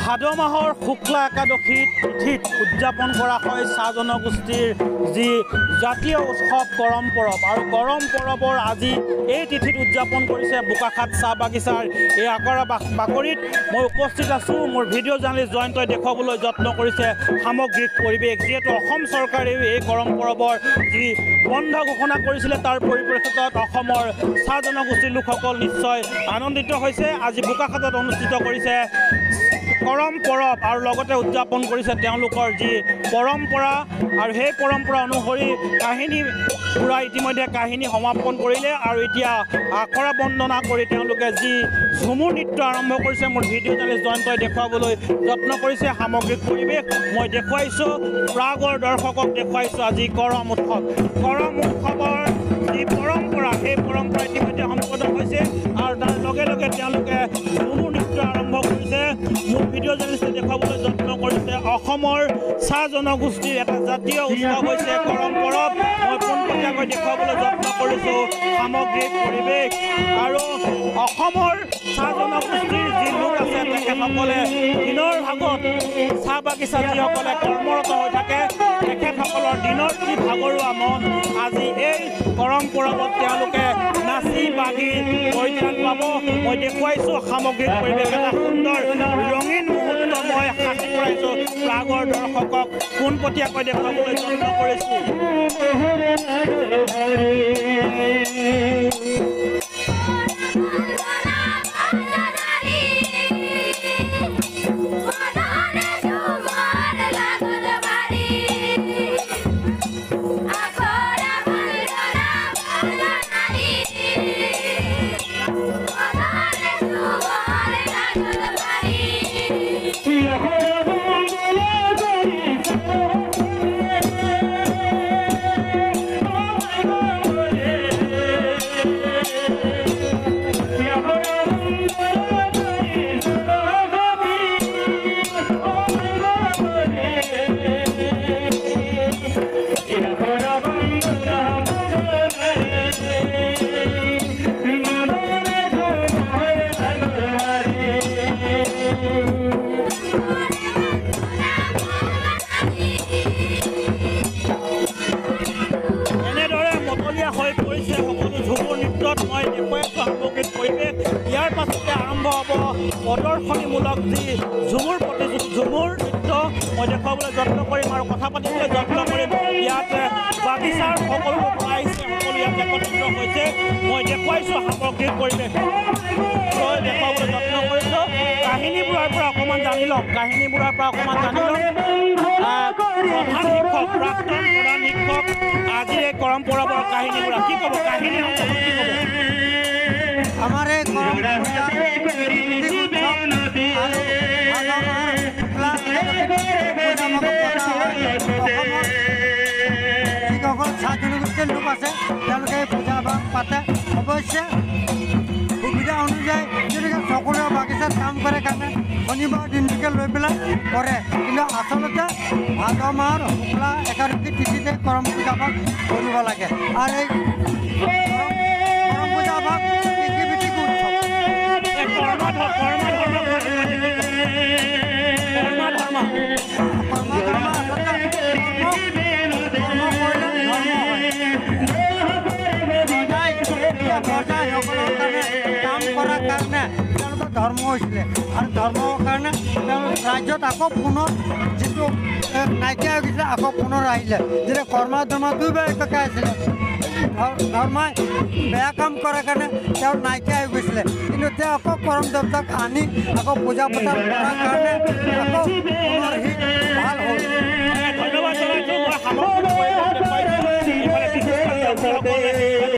ভাদ মাহৰ শুক্লা একাদশীত তিথিত উদযাপন কৰা হয় চাহ জনগোষ্ঠীৰ যি জাতীয় উৎসৱ কৰম পৰৱ আৰু কৰম পৰৱৰ আজি এই তিথিত উদযাপন কৰিছে বোকাখাট চাহ বাগিচাৰ এই আখৰা বাকৰিত মই উপস্থিত আছোঁ। মোৰ ভিডিঅ' জাৰ্নেলিষ্ট জয়ন্তই দেখুৱাবলৈ যত্ন কৰিছে সামগ্ৰিক পৰিৱেশ। যিহেতু অসম চৰকাৰেও এই কৰম পৰৱৰ যি বন্ধ ঘোষণা কৰিছিলে তাৰ পৰিপ্ৰেক্ষিতত অসমৰ চাহ জনগোষ্ঠীৰ লোকসকল নিশ্চয় আনন্দিত হৈছে। আজি বোকাখাটত অনুষ্ঠিত কৰিছে কৰম পৰৱ আৰু লগতে উদযাপন কৰিছে তেওঁলোকৰ যি পৰম্পৰা আৰু সেই পৰম্পৰা অনুসৰি কাহিনী পুৰা ইতিমধ্যে কাহিনী সমাপন কৰিলে আৰু এতিয়া আখৰা বন্দনা কৰি তেওঁলোকে যি ঝুমুৰ নৃত্য আৰম্ভ কৰিছে মোৰ ভিডিঅ' জাৰ্নেলিষ্ট জয়ন্তই দেখুৱাবলৈ যত্ন কৰিছে সামগ্ৰিক পৰিৱেশ মই দেখুৱাইছোঁ। প্ৰাগৰ দৰ্শকক দেখুৱাইছোঁ আজি কৰম উৎসৱ। কৰম উৎসৱৰ যি পৰম্পৰা সেই পৰম্পৰা ইতিমধ্যে সম্পন্ন হৈছে আৰু তাৰ লগে লগে তেওঁলোকে ঝুমুৰ নৃত্য আৰম্ভ কৰিছে। মোৰ ভিডিঅ' জাৰ্নেলিষ্টে দেখুৱাবলৈ যত্ন কৰিছে অসমৰ চাহ জনগোষ্ঠীৰ এটা জাতীয় উৎসৱ হৈছে কৰম পৰৱ। মই পোনপটীয়াকৈ দেখুৱাবলৈ যত্ন কৰিছোঁ সামগ্ৰিক পৰিৱেশ আৰু অসমৰ চাহ জনগোষ্ঠীৰ যি লোক আছে তেখেতসকলে দিনৰ ভাগত চাহ বাগিচা যিসকলে কৰ্মৰত হৈ থাকে তেখেতসকলৰ দিনৰ যি ভাগৰুৱা মন আজি এই কৰম পৰৱত তেওঁলোকে নাচি বাগি পৰিত্ৰাণ পাব। মই দেখুৱাইছোঁ সামগ্ৰিক পৰিৱেশ এটা সুন্দৰ ৰঙীন মুহূৰ্ত মই সাক্ষী কৰাইছোঁ প্ৰাগৰ দৰ্শকক পোনপটীয়াকৈ দেখুৱাবলৈ যত্ন কৰিছোঁ। মই দেখুৱাইছোঁ সামগ্ৰিক পৰিৱেশ। ইয়াৰ পাছতে আৰম্ভ হ'ব প্ৰদৰ্শনীমূলক যি ঝুমুৰ প্ৰতিযোগিতা ঝুমুৰ নৃত্য মই দেখুৱাবলৈ যত্ন কৰিম আৰু কথা পাতিবলৈ যত্ন কৰিম। ইয়াত বাগিচাৰ সকলো লোক আহিছে, সকলো ইয়াত একত্ৰিত হৈছে। মই দেখুৱাইছোঁ সামগ্ৰিক পৰিৱেশ মই দেখুৱাবলৈ যত্ন কৰিছোঁ। কাহিনীবোৰৰ পৰা অকণমান জানি লওক প্ৰধান শিক্ষক প্ৰাক্তন প্ৰধান শিক্ষক আজিৰ এই কৰম পৰৱৰ কাহিনীবোৰ কি ক'ব কাহিনী কি ক'ব? আমাৰ এই কৰম যিসকল চাহ জনগোষ্ঠীৰ লোক আছে তেওঁলোকে এই পূজা ভাগ পাতে। অৱশ্যে সুবিধা অনুযায়ী যদি সকলোৱে বাগিচাত কাম কৰে কাৰণে শনিবাৰ দিনটোকে লৈ পেলাই কৰে, কিন্তু আচলতে ভাদ মাহৰ শুক্লা একাদশী তিথিতে কৰম পূজা ভাগ কৰিব লাগে। আৰু এই কৰম পূজা ভাগ কৃষিভিত্তিক উৎসৱ। কাম কৰাৰ কাৰণে তেওঁলোকৰ ধৰ্ম হৈছিলে আৰু ধৰ্মৰ কাৰণে ৰাজ্যত আকৌ পুনৰ যিটো নাইকিয়া হৈ গৈছিলে আকৌ পুনৰ আহিলে। যেতিয়া কৰ্মা ধৰ্মা দুইবাৰ একেকাই আছিলে, ধৰ্মই বেয়া কাম কৰাৰ কাৰণে তেওঁ নাইকিয়া হৈ গৈছিলে, কিন্তু তেওঁ আকৌ কৰম দেৱতাক আনি আকৌ পূজা পতা কৰাৰ কাৰণে আকৌ পুনৰ